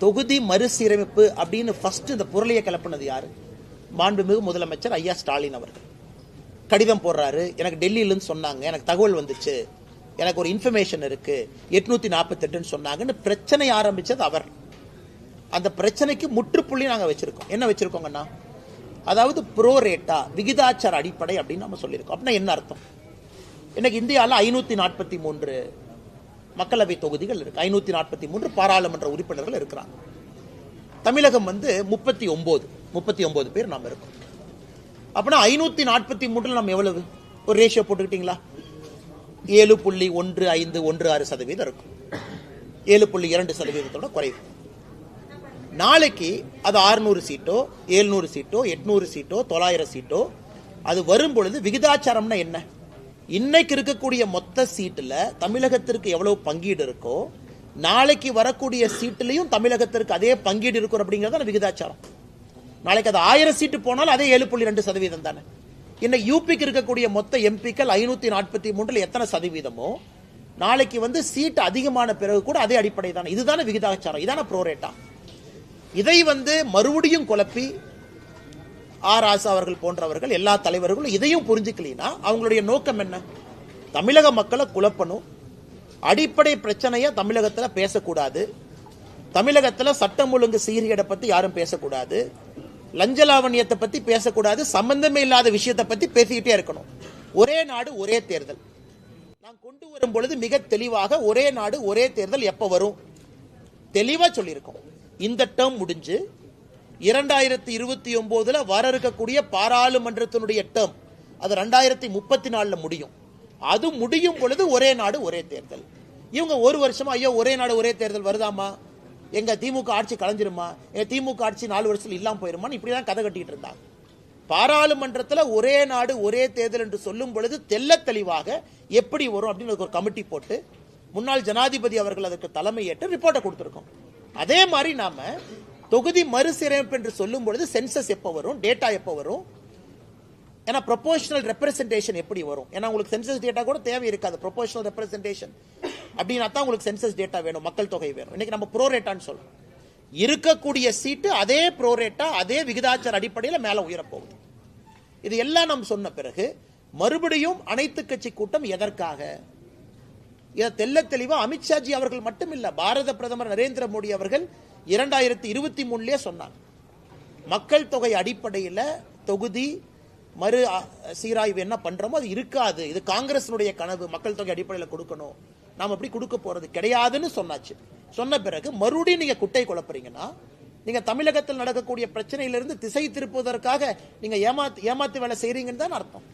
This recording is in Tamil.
தொகுதி மறுசீரமைப்பு அப்படின்னு ஃபர்ஸ்ட் இந்த பொருளையை கிளப்பினது யாரு? மாண்புமிகு முதலமைச்சர் ஐயா ஸ்டாலின் அவர்கள். கடிதம் போடுறாரு, எனக்கு டெல்லியிலிருந்து சொன்னாங்க, எனக்கு தகவல் வந்துச்சு, எனக்கு ஒரு இன்ஃபர்மேஷன் இருக்கு, 848 சொன்னாங்கன்னு பிரச்சனை ஆரம்பிச்சது அவர். அந்த பிரச்சனைக்கு முற்றுப்புள்ளி நாங்க வச்சிருக்கோம். என்ன வச்சிருக்கோங்கன்னா, அதாவது ப்ரோரேட்டா விகிதாச்சார அடிப்படை அப்படின்னு நம்ம சொல்லியிருக்கோம். அப்படின்னா என்ன அர்த்தம்? இன்னைக்கு இந்தியாவில் 543 மக்களவை தொகுதிகள் இருக்கு, 543 பாராளுமன்ற உறுப்பினர்கள் இருக்கிறாங்க. தமிழகம் 39 பேர் நாம இருக்கோம். அப்படின்னா 543 நம்ம எவ்வளவு ஒரு ரேஷியோ போட்டுக்கிட்டீங்களா? 7.1516% இருக்கும். 7.2% குறைவு. நாளைக்கு அது 600 சீட்டோ 700 சீட்டோ 800 சீட்டோ 900 சீட்டோ அது வரும் பொழுது விகிதாச்சாரம்னா என்ன? இன்னைக்கு இருக்கக்கூடிய மொத்த சீட்டுல தமிழகத்திற்கு எவ்வளவு பங்கீடு இருக்கோ நாளைக்கு வரக்கூடிய சீட்டுலையும் தமிழகத்திற்கு அதே பங்கீடு இருக்கும் அப்படிங்கிறது விகிதாச்சாரம். நாளைக்கு அது 1000 சீட்டு போனாலும் அதே 7.2% தானே. இன்னைக்கு யூபிக்கு இருக்கக்கூடிய மொத்த எம்பிக்கள் 543 எத்தனை சதவீதமோ நாளைக்கு சீட் அதிகமான பிறகு கூட அதே அடிப்படை தானே. இதுதானே விகிதாச்சாரம், இதான ப்ரோரேட்டா. இதை மறுபடியும் குழப்பி ஆராசா அவர்கள் போன்றவர்கள் எல்லா தலைவர்களும் இதையும் புரிஞ்சுக்கலனா அவங்களுடைய நோக்கம் என்ன? தமிழக மக்களை குழப்பணும், அடிப்படை பிரச்சனையை தமிழகத்தில் பேசக்கூடாது, தமிழகத்தில் சட்டம் ஒழுங்கு சீர்கேடை பத்தி யாரும் பேசக்கூடாது, லஞ்சலாவணியத்தை பத்தி பேசக்கூடாது, சம்பந்தமே இல்லாத விஷயத்தை பத்தி பேசிக்கிட்டே இருக்கணும். ஒரே நாடு ஒரே தேர்தல் நான் கொண்டு வரும் பொழுது மிக தெளிவாக ஒரே நாடு ஒரே தேர்தல் எப்ப வரும் தெளிவா சொல்லியிருக்கோம். இந்த டேர்ம் முடிஞ்சு 2029 வர இருக்கக்கூடிய பாராளுமன்றத்தினுடைய டேர்ம் அது 2034 முடியும். அது முடியும் பொழுது ஒரே நாடு ஒரே தேர்தல். இவங்க ஒரு வருஷமா ஐயோ ஒரே நாடு ஒரே தேர்தல் வருதாமா, எங்க திமுக ஆட்சி கலைஞ்சிருமா, எங்க திமுக ஆட்சி 4 வருஷத்துல இல்லாம போயிருமான்னு இப்படிதான் கதை கட்டிட்டு இருந்தாங்க. பாராளுமன்றத்தில் ஒரே நாடு ஒரே தேர்தல் என்று சொல்லும் பொழுது தெல்ல தெளிவாக எப்படி வரும் அப்படின்னு ஒரு கமிட்டி போட்டு முன்னாள் ஜனாதிபதி அவர்கள் அதற்கு தலைமையேற்று ரிப்போர்ட்டை கொடுத்திருக்கோம். அதே மாதிரி நாம தொகுதி மறுசீரமைப்பு என்று சொல்லும் பொழுது சென்சஸ் எப்ப வரும், டேட்டா எப்ப வரும், ஏன்னா ப்ரொபோஷனல் ரெப்ரசன்டேஷன் எப்படி வரும்? ஏன்னா உங்களுக்கு சென்சஸ் டேட்டா கூட தேவை இருக்காது. ப்ரொபோஷனல் ரெப்ரசன்டேஷன் அப்படின்னா தான் உங்களுக்கு சென்சஸ் டேட்டா வேணும், மக்கள் தொகை வேணும். இன்னைக்கு நம்ம ப்ரோரேட்டான்னு சொல்றோம். இருக்கக்கூடிய சீட்டு அதே ப்ரோரேட்டா அதே விகிதாச்சார அடிப்படையில் மேல உயரப்போகுது. இது எல்லாம் நாம் சொன்ன பிறகு மறுபடியும் அனைத்து கட்சி கூட்டம் எதற்காக? இதை தெல்ல தெளிவா அமித்ஷாஜி அவர்கள் மட்டும் இல்ல, பாரத பிரதமர் நரேந்திர மோடி அவர்கள் 2023 சொன்னாங்க, மக்கள் தொகை அடிப்படையில் தொகுதி மறு சீராய்வு என்ன பண்றோமோ அது இருக்காது, இது காங்கிரசினுடைய கனவு, மக்கள் தொகை அடிப்படையில் கொடுக்கணும், நாம் அப்படி கொடுக்க போறது கிடையாதுன்னு சொன்னாச்சு. சொன்ன பிறகு மறுபடியும் நீங்க குட்டை குழப்பறீங்கன்னா நீங்க தமிழகத்தில் நடக்கக்கூடிய பிரச்சனையிலிருந்து திசை திருப்புவதற்காக நீங்க ஏமாத்து வேலை செய்றீங்கன்னு தான் அர்த்தம்.